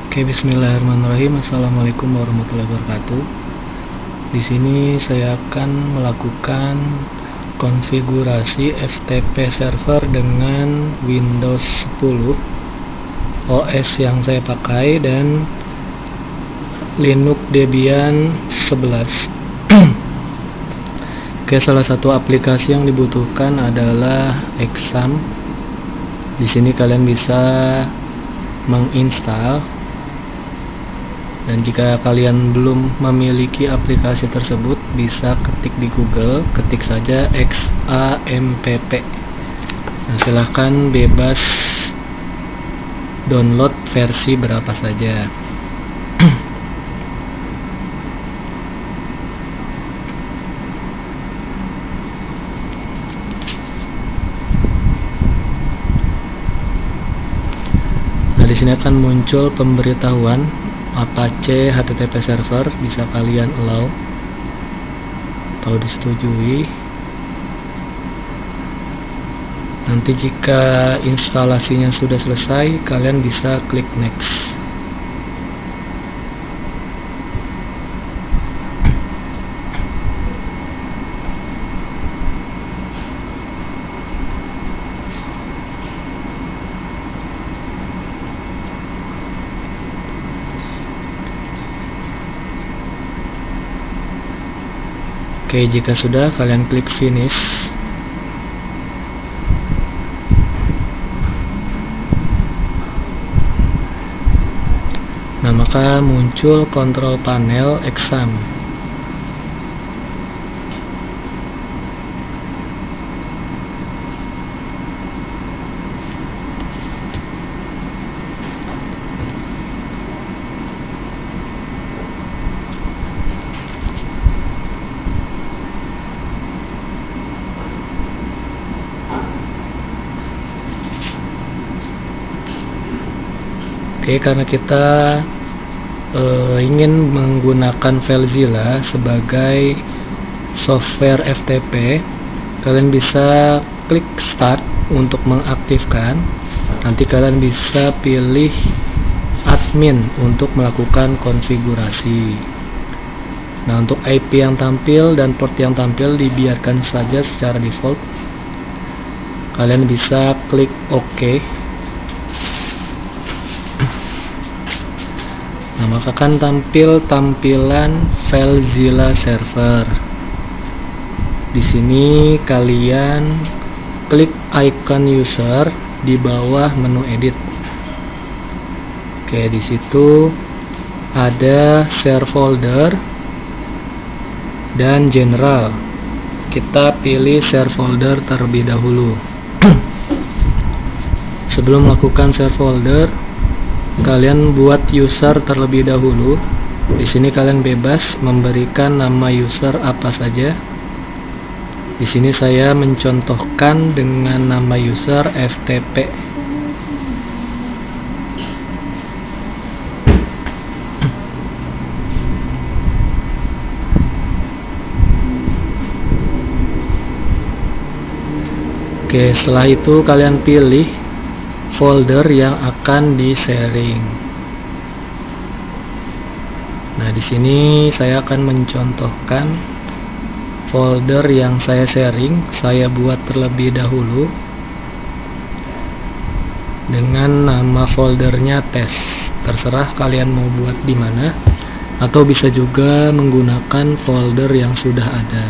Oke, bismillahirrahmanirrahim. Assalamualaikum warahmatullahi wabarakatuh. Di sini saya akan melakukan konfigurasi FTP server dengan Windows 10 OS yang saya pakai dan Linux Debian 11. Oke, salah satu aplikasi yang dibutuhkan adalah Exam. Di sini kalian bisa menginstal. Dan jika kalian belum memiliki aplikasi tersebut, bisa ketik di Google, ketik saja XAMPP. Nah, silahkan bebas download versi berapa saja. Nah, di sini akan muncul pemberitahuan Apache HTTP server, bisa kalian allow atau disetujui. Nanti jika instalasinya sudah selesai, kalian bisa klik next. Oke, jika sudah, kalian klik finish. Nah, maka muncul kontrol panel Exam. Oke, karena kita ingin menggunakan FileZilla sebagai software FTP, kalian bisa klik start untuk mengaktifkan. Nanti kalian bisa pilih admin untuk melakukan konfigurasi. Nah, untuk IP yang tampil dan port yang tampil dibiarkan saja secara default. Kalian bisa klik OK. Nah, maka akan tampil tampilan FileZilla server. Di sini kalian klik icon user di bawah menu edit. Oke, di situ ada share folder dan general. Kita pilih share folder terlebih dahulu. Sebelum melakukan share folder, kalian buat user terlebih dahulu. Di sini kalian bebas memberikan nama user apa saja. Di sini saya mencontohkan dengan nama user FTP. Oke, setelah itu kalian pilih folder yang akan di-sharing. Nah, di sini saya akan mencontohkan folder yang saya sharing. Saya buat terlebih dahulu dengan nama foldernya tes. Terserah kalian mau buat di mana, atau bisa juga menggunakan folder yang sudah ada.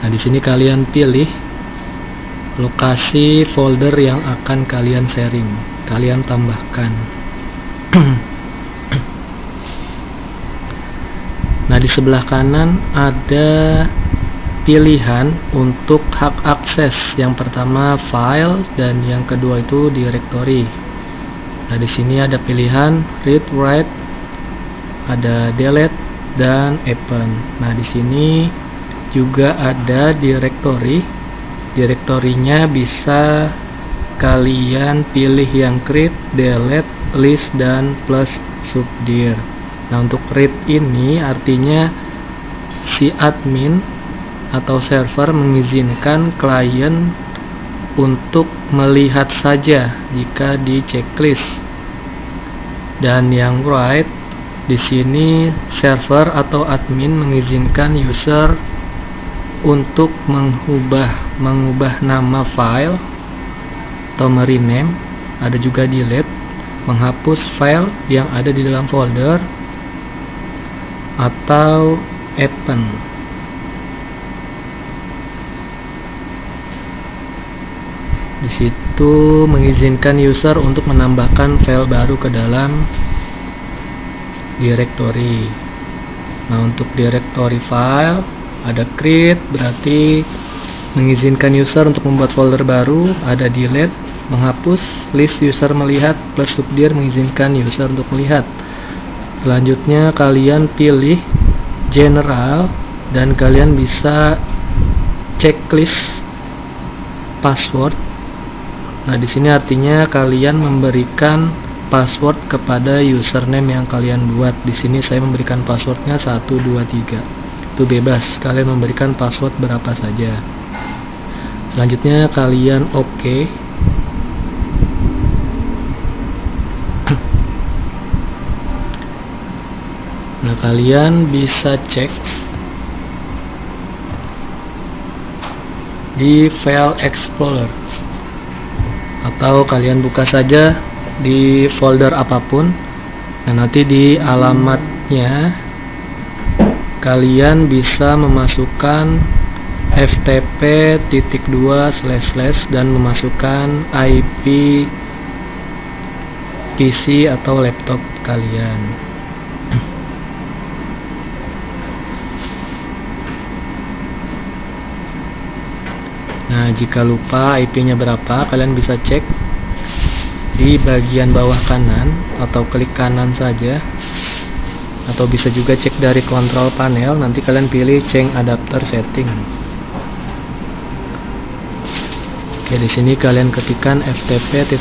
Nah, di sini kalian pilih lokasi folder yang akan kalian sharing, kalian tambahkan. Nah, di sebelah kanan ada pilihan untuk hak akses. Yang pertama file dan yang kedua itu directory. Nah, di sini ada pilihan read write, ada delete dan open. Nah, di sini juga ada directory. Direktorinya bisa kalian pilih yang create, delete, list, dan plus subdir. Nah, untuk read ini artinya si admin atau server mengizinkan klien untuk melihat saja jika di checklist. Dan yang write di sini server atau admin mengizinkan user untuk mengubah nama file atau merename, ada juga delete, menghapus file yang ada di dalam folder, atau open. Di situ mengizinkan user untuk menambahkan file baru ke dalam directory. Nah, untuk directory file ada create, berarti mengizinkan user untuk membuat folder baru, ada delete, menghapus, list user melihat, plus subdir mengizinkan user untuk melihat. Selanjutnya kalian pilih general dan kalian bisa checklist password. Nah, di sini artinya kalian memberikan password kepada username yang kalian buat. Di sini saya memberikan passwordnya 123. Itu bebas, kalian memberikan password berapa saja. Selanjutnya kalian oke. Nah, kalian bisa cek di File Explorer, atau kalian buka saja di folder apapun. Nah, nanti di alamatnya kalian bisa memasukkan ftp:// dan memasukkan IP PC atau laptop kalian. Nah, jika lupa IP-nya berapa, kalian bisa cek di bagian bawah kanan atau klik kanan saja, atau bisa juga cek dari control panel. Nanti kalian pilih change adapter setting. Oke, di sini kalian ketikkan ftp://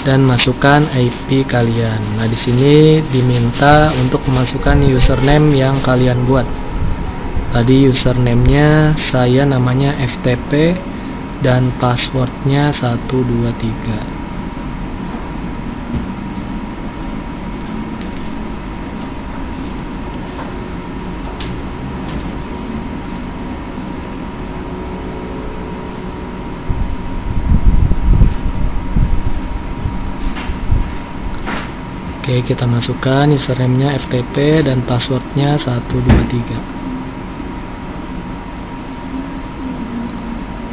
dan masukkan IP kalian. Nah, di sini diminta untuk memasukkan username yang kalian buat. Tadi username-nya saya namanya FTP dan passwordnya 123. Oke, kita masukkan username-nya FTP dan passwordnya 123.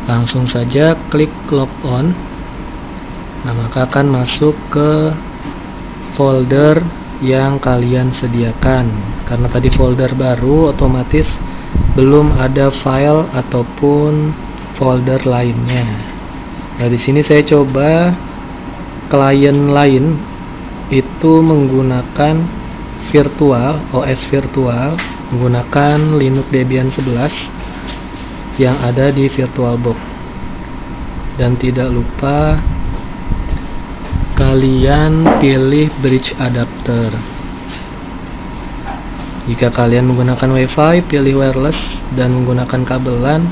Langsung saja klik log on. Nah, maka akan masuk ke folder yang kalian sediakan. Karena tadi folder baru, otomatis belum ada file ataupun folder lainnya. Nah, di sini saya coba klien lain itu menggunakan virtual, OS virtual, menggunakan Linux Debian 11 yang ada di VirtualBox. Dan tidak lupa kalian pilih bridge adapter. Jika kalian menggunakan WiFi, pilih wireless, dan menggunakan kabel LAN,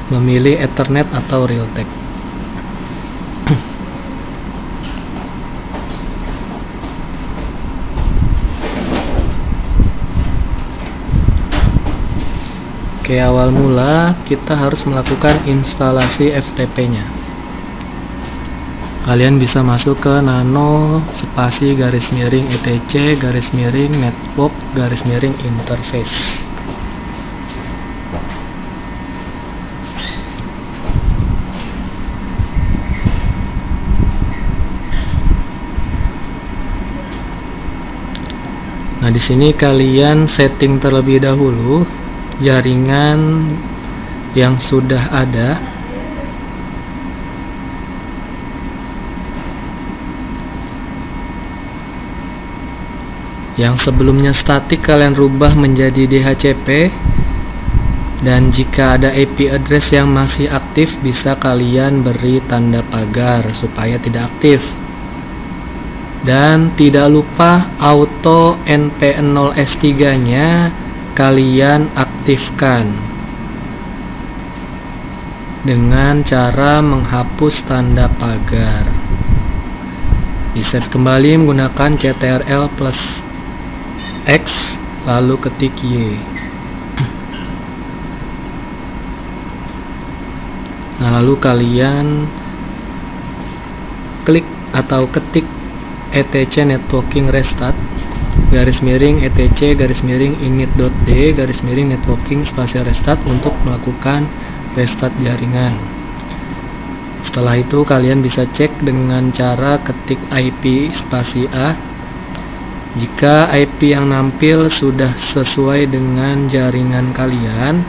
memilih Ethernet atau Realtek. Oke, awal mula kita harus melakukan instalasi FTP-nya. Kalian bisa masuk ke nano /etc/network/interface. Nah, di sini kalian setting terlebih dahulu jaringan yang sudah ada. Yang sebelumnya statik kalian rubah menjadi DHCP, dan jika ada IP address yang masih aktif bisa kalian beri tanda pagar supaya tidak aktif. Dan tidak lupa auto NP0S3 nya kalian aktifkan dengan cara menghapus tanda pagar. Di save kembali menggunakan ctrl plus X lalu ketik Y. Nah, lalu kalian klik atau ketik etc networking restart garis miring etc garis miring init.d garis miring networking spasi restart untuk melakukan restart jaringan. Setelah itu kalian bisa cek dengan cara ketik IP spasi A. Jika IP yang nampil sudah sesuai dengan jaringan kalian,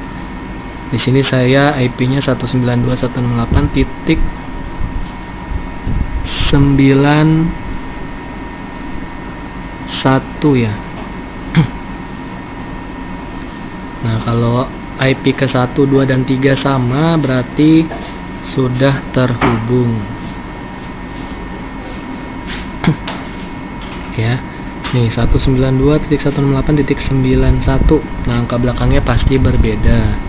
di sini saya IP-nya 192.168.9.1 ya. Nah, kalau IP ke 1, 2, dan 3 sama berarti sudah terhubung. Ya. Nih 192.168.9.1. Nah, angka belakangnya pasti berbeda.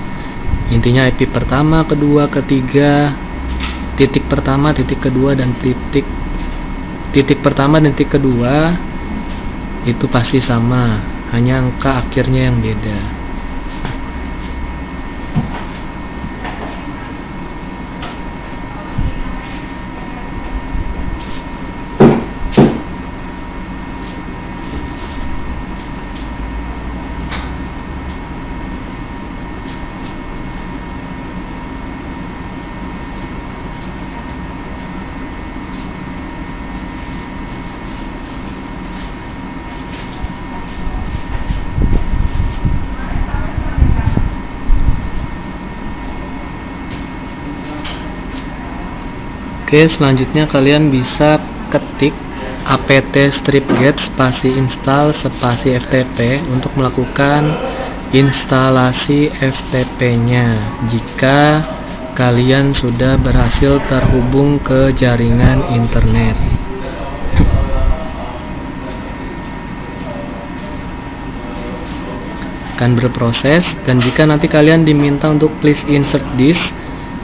Intinya IP pertama, kedua, ketiga, titik pertama, titik kedua, dan titik pertama dan titik kedua itu pasti sama, hanya angka akhirnya yang beda. Oke, selanjutnya kalian bisa ketik apt stripget spasi install spasi ftp untuk melakukan instalasi FTP-nya jika kalian sudah berhasil terhubung ke jaringan internet. Akan berproses, dan jika nanti kalian diminta untuk please insert this,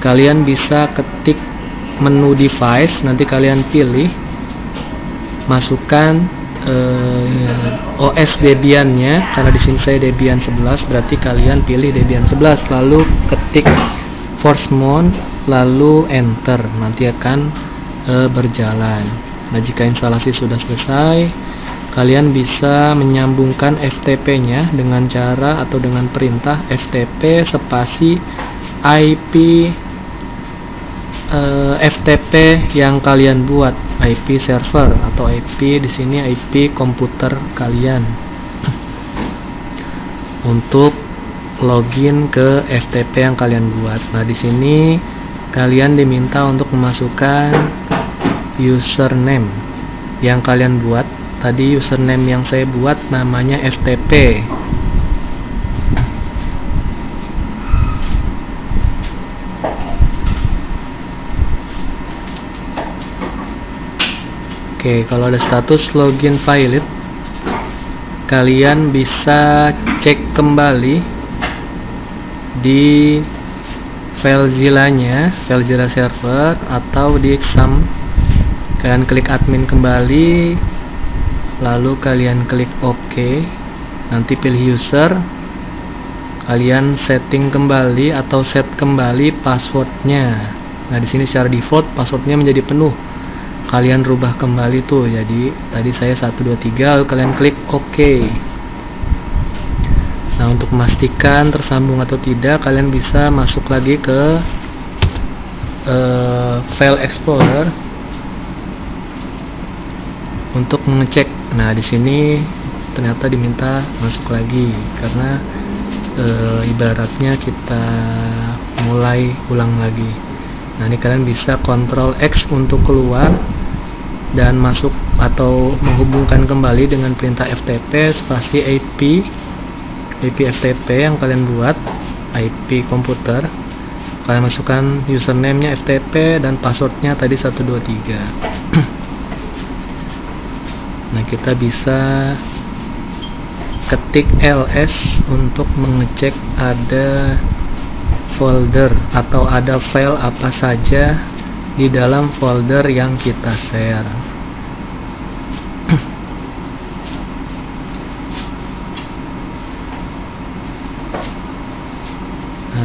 kalian bisa ketik menu device, nanti kalian pilih, masukkan OS Debian-nya, karena di sini saya Debian 11, berarti kalian pilih Debian 11, lalu ketik force mount, lalu enter, nanti akan berjalan. Nah, jika instalasi sudah selesai, kalian bisa menyambungkan FTP-nya dengan cara atau dengan perintah FTP spasi IP FTP yang kalian buat, IP server atau IP di sini IP komputer kalian untuk login ke FTP yang kalian buat. Nah, di sini kalian diminta untuk memasukkan username yang kalian buat. Tadi username yang saya buat namanya FTP. Oke, kalau ada status login valid, kalian bisa cek kembali di FileZilla-nya, FileZilla server, atau di exam. Kalian klik admin kembali, lalu kalian klik OK, nanti pilih user, kalian setting kembali atau set kembali passwordnya. Nah, di sini secara default passwordnya menjadi penuh. Kalian rubah kembali tuh, jadi tadi saya 123, lalu kalian klik OK. Nah, untuk memastikan tersambung atau tidak, kalian bisa masuk lagi ke File Explorer untuk mengecek. Nah, di sini ternyata diminta masuk lagi karena ibaratnya kita mulai ulang lagi. Nah, ini kalian bisa Ctrl X untuk keluar dan masuk atau menghubungkan kembali dengan perintah FTP spasi IP FTP yang kalian buat, IP komputer. Kalian masukkan username-nya FTP dan passwordnya tadi 123. Nah, kita bisa ketik ls untuk mengecek ada folder atau ada file apa saja di dalam folder yang kita share.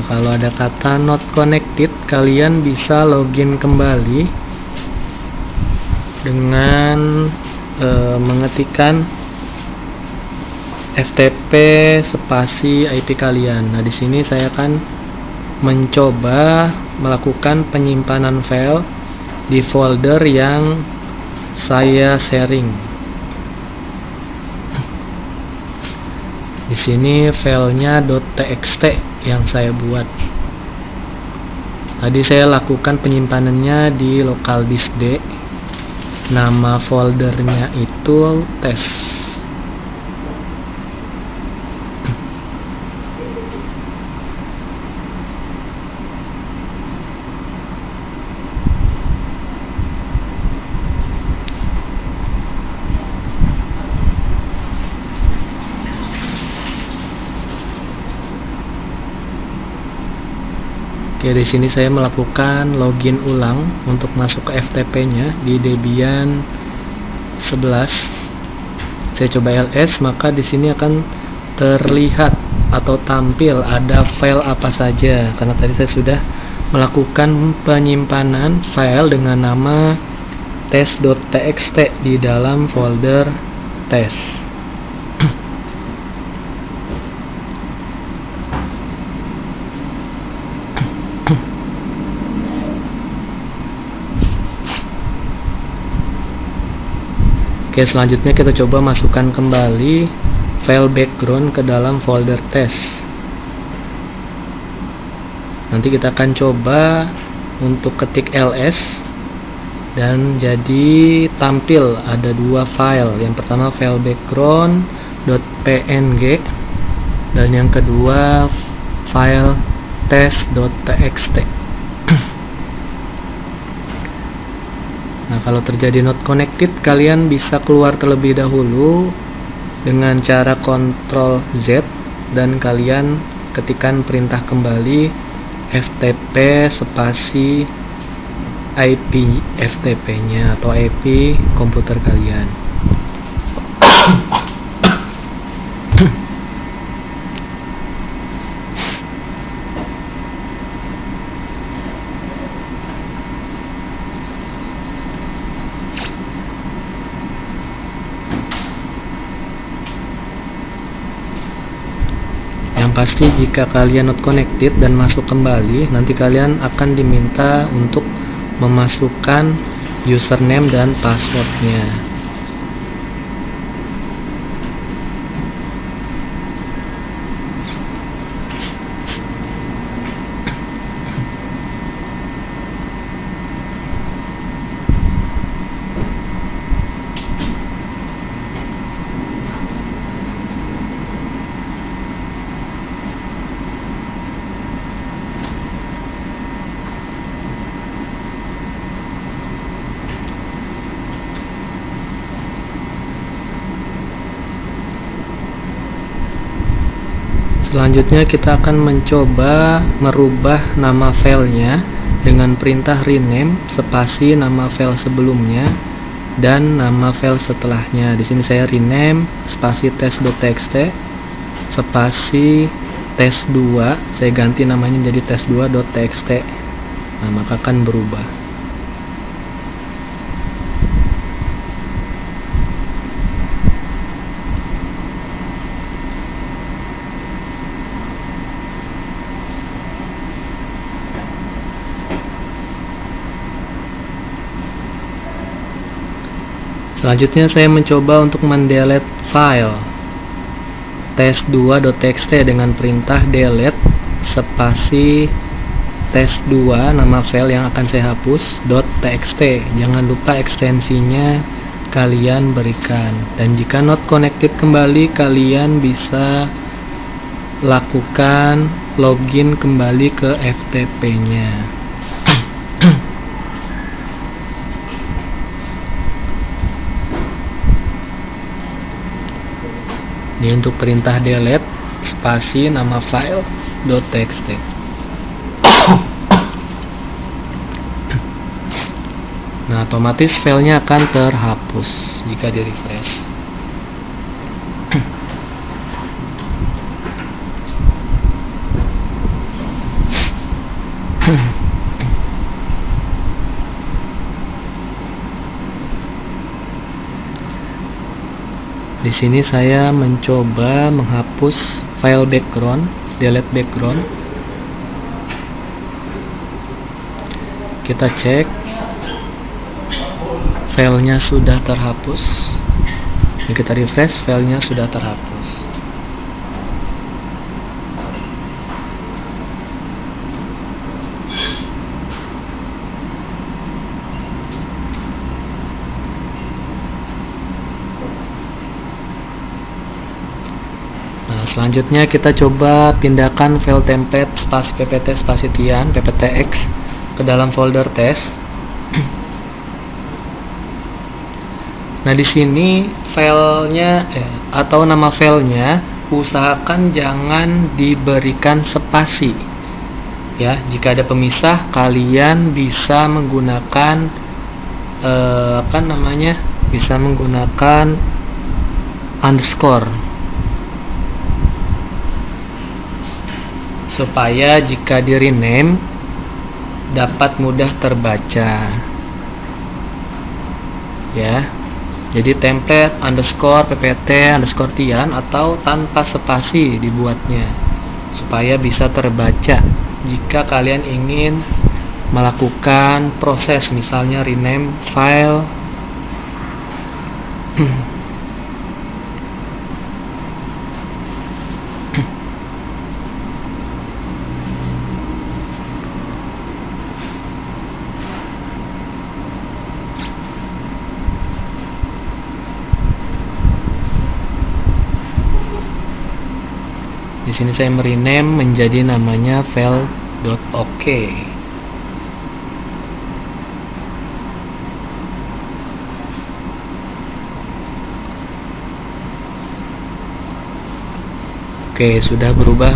kalau ada kata not connected, kalian bisa login kembali dengan mengetikkan FTP spasi IP kalian. Nah, di sini saya akan mencoba melakukan penyimpanan file di folder yang saya sharing. Di sini filenya .txt yang saya buat. Tadi saya lakukan penyimpanannya di local disk D. Nama foldernya itu tes. Oke, di sini saya melakukan login ulang untuk masuk ke FTP-nya di Debian 11. Saya coba ls, maka di sini akan terlihat atau tampil ada file apa saja, karena tadi saya sudah melakukan penyimpanan file dengan nama tes.txt di dalam folder tes. Oke, selanjutnya kita coba masukkan kembali file background ke dalam folder tes. Nanti kita akan coba untuk ketik ls dan jadi tampil ada dua file. Yang pertama file background.png dan yang kedua file tes.txt. Nah, kalau terjadi not connected, kalian bisa keluar terlebih dahulu dengan cara Ctrl Z dan kalian ketikkan perintah kembali FTP spasi IP FTP-nya atau IP komputer kalian. Pasti jika kalian not connected dan masuk kembali, nanti kalian akan diminta untuk memasukkan username dan passwordnya. Selanjutnya kita akan mencoba merubah nama filenya dengan perintah rename spasi nama file sebelumnya dan nama file setelahnya. Di sini saya rename spasi tes.txt spasi tes2, saya ganti namanya menjadi tes2.txt. Nah, maka akan berubah. Selanjutnya saya mencoba untuk mendelete file tes2.txt dengan perintah delete spasi tes2 nama file yang akan saya hapus .txt. Jangan lupa ekstensinya kalian berikan, dan jika not connected kembali kalian bisa lakukan login kembali ke FTP-nya. Ini untuk perintah delete spasi nama file .txt. Nah, otomatis filenya akan terhapus jika di refresh. Di sini saya mencoba menghapus file background, delete background. Kita cek filenya sudah terhapus. Ini kita refresh, filenya sudah terhapus. Selanjutnya kita coba pindahkan file template spasi ppt spasi tian pptx ke dalam folder test. Nah, di sini filenya atau nama filenya usahakan jangan diberikan spasi. Ya, jika ada pemisah kalian bisa menggunakan bisa menggunakan underscore, supaya jika di rename dapat mudah terbaca. Ya, jadi template underscore ppt underscore tian atau tanpa spasi dibuatnya supaya bisa terbaca jika kalian ingin melakukan proses misalnya rename file. Di sini saya merename menjadi namanya file.ok. Oke, sudah berubah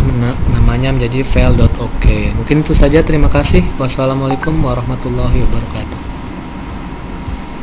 namanya menjadi file.ok. Mungkin itu saja, terima kasih. Wassalamualaikum warahmatullahi wabarakatuh.